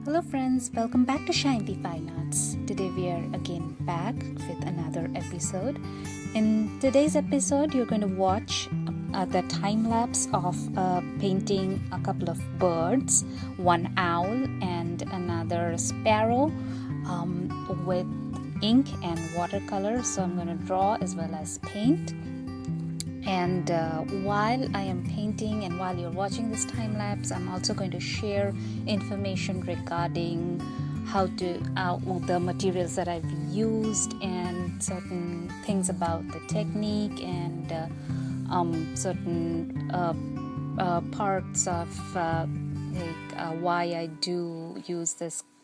Hello friends, welcome back to Shine the Fine Arts. Today we are again back with another episode. In today's episode, you're going to watch the time lapse of painting a couple of birds, one owl and another sparrow with ink and watercolor. So I'm going to draw as well as paint. And while I am painting and while you're watching this time lapse, I'm also going to share information regarding how to the materials that I've used and certain things about the technique and certain parts of why I do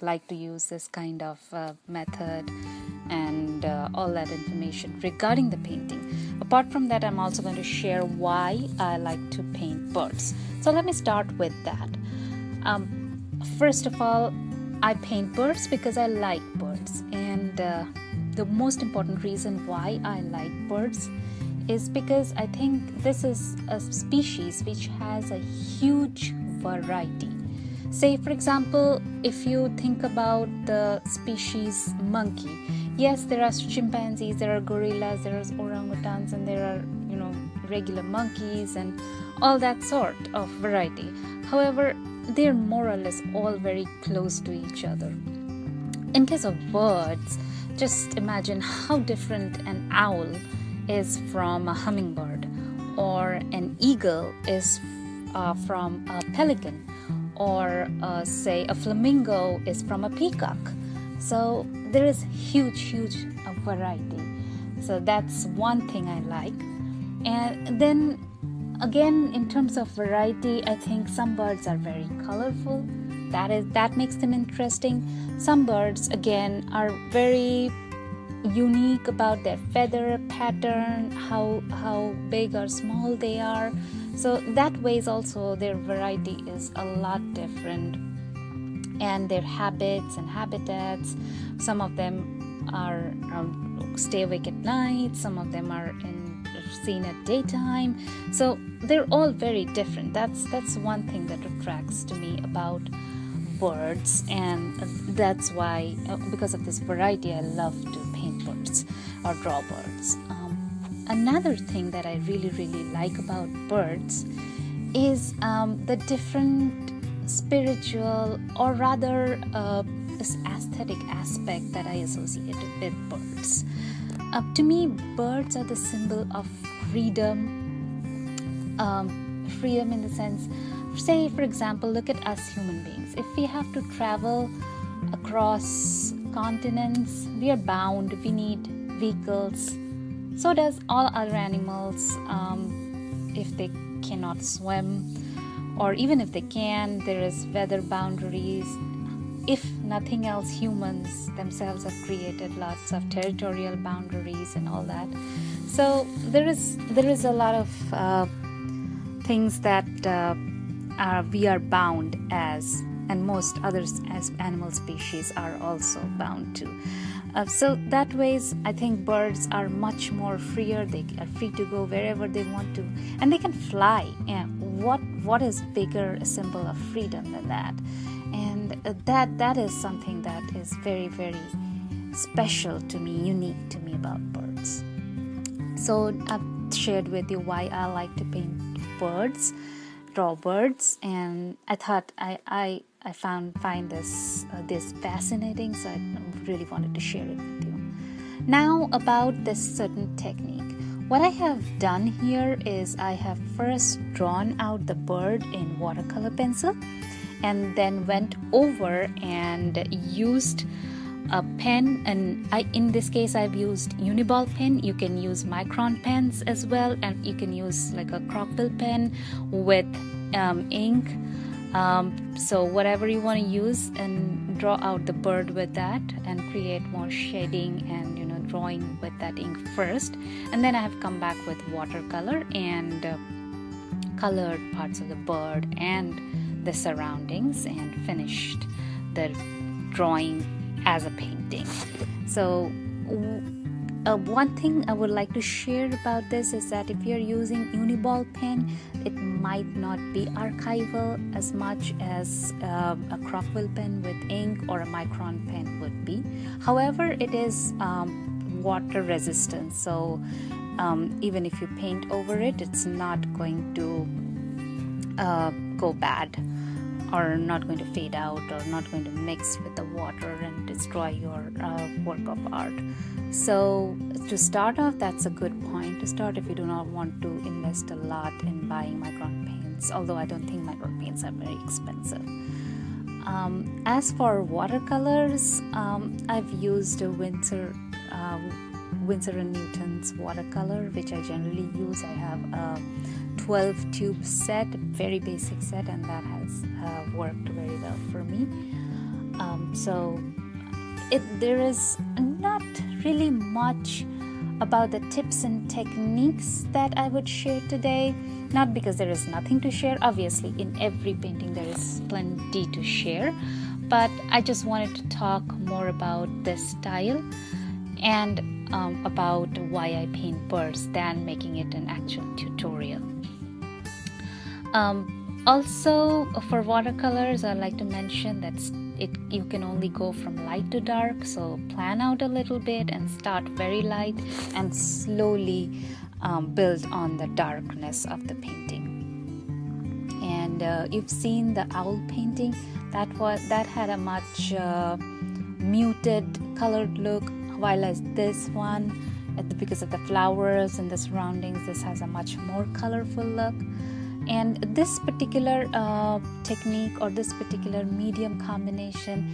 like to use this kind of method and all that information regarding the painting. Apart from that, I'm also going to share why I like to paint birds. So let me start with that. First of all, I paint birds because I like birds, and the most important reason why I like birds is because I think this is a species which has a huge variety. Say, for example, if you think about the species monkey, yes, there are chimpanzees, there are gorillas, there are orangutans, and there are, regular monkeys and all that sort of variety. However, they're more or less all very close to each other. In case of birds, just imagine how different an owl is from a hummingbird, or an eagle is from a pelican, or say a flamingo is from a peacock. So there is huge variety. So that's one thing I like. And then again, in terms of variety, I think some birds are very colorful. That makes them interesting. Some birds again are very unique about their feather pattern, how big or small they are. So that ways also their variety is a lot different, and their habits and habitats. Some of them are stay awake at night, some of them are seen at daytime. So they're all very different. That's one thing that attracts to me about birds, and that's why, because of this variety, I love to paint birds or draw birds. Another thing that I really like about birds is the different spiritual, or rather this aesthetic aspect that I associate with birds. To me, birds are the symbol of freedom. Freedom in the sense, say for example, look at us human beings. If we have to travel across continents, we are bound, we need vehicles. So does all other animals. If they cannot swim, or even if they can, there is weather boundaries. If nothing else, humans themselves have created lots of territorial boundaries and all that. So there is a lot of things that we are bound as, and most others as animal species are also bound to. So that ways, I think birds are much more freer. They are free to go wherever they want to, and they can fly. And what is bigger a symbol of freedom than that? And that is something that is very special to me, unique to me about birds. So I've shared with you why I like to paint birds, draw birds, and I thought I find this fascinating, so I really wanted to share it with you. Now about this certain technique. What I have done here is I have first drawn out the bird in watercolor pencil, and then went over and used a pen, and in this case I've used uniball pen. You can use micron pens as well, and you can use like a crockbill pen with ink. So whatever you want to use, and draw out the bird with that and create more shading and drawing with that ink first, and then I have come back with watercolor and colored parts of the bird and the surroundings, and finished the drawing as a painting. So one thing I would like to share about this is that if you're using Uniball pen, it might not be archival as much as a Crockwell pen with ink or a Micron pen would be. However, it is water resistant, so even if you paint over it, it's not going to go bad, or not going to fade out, or not going to mix with the water and destroy your work of art. So to start off, that's a good point to start if you do not want to invest a lot in buying Micron paints, although I don't think Micron paints are very expensive. As for watercolors, I've used a Winsor & Newton's watercolor, which I generally use. I have a 12 tube set, very basic set, and that has worked very well for me. So there is not really much about the tips and techniques that I would share today. Not because there is nothing to share. Obviously, in every painting there is plenty to share, but I just wanted to talk more about this style and about why I paint birds than making it an actual tutorial. Also, for watercolors, I'd like to mention that you can only go from light to dark, so plan out a little bit and start very light and slowly build on the darkness of the painting. And you've seen the owl painting, that had a much muted colored look, while as this one, because of the flowers and the surroundings, this has a much more colorful look. And this particular technique, or this particular medium combination,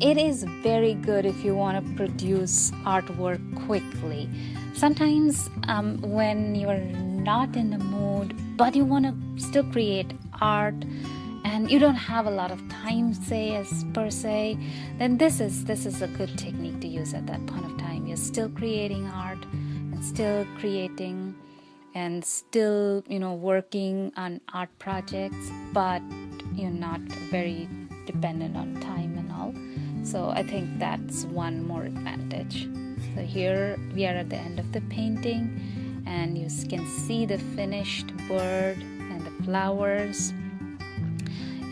it is very good if you want to produce artwork quickly. Sometimes when you're not in the mood, but you want to still create art, and you don't have a lot of time, per se, then this is a good technique to use at that point of time. You're still creating art and still creating and still, working on art projects, but you're not very dependent on time and all. So I think that's one more advantage. So here we are at the end of the painting, and you can see the finished bird and the flowers.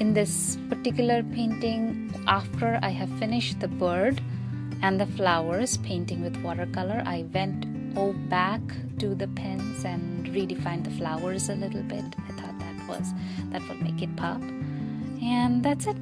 In this particular painting, after I have finished the bird and the flowers painting with watercolor, I went back to the pens and redefined the flowers a little bit. I thought that would make it pop. And that's it.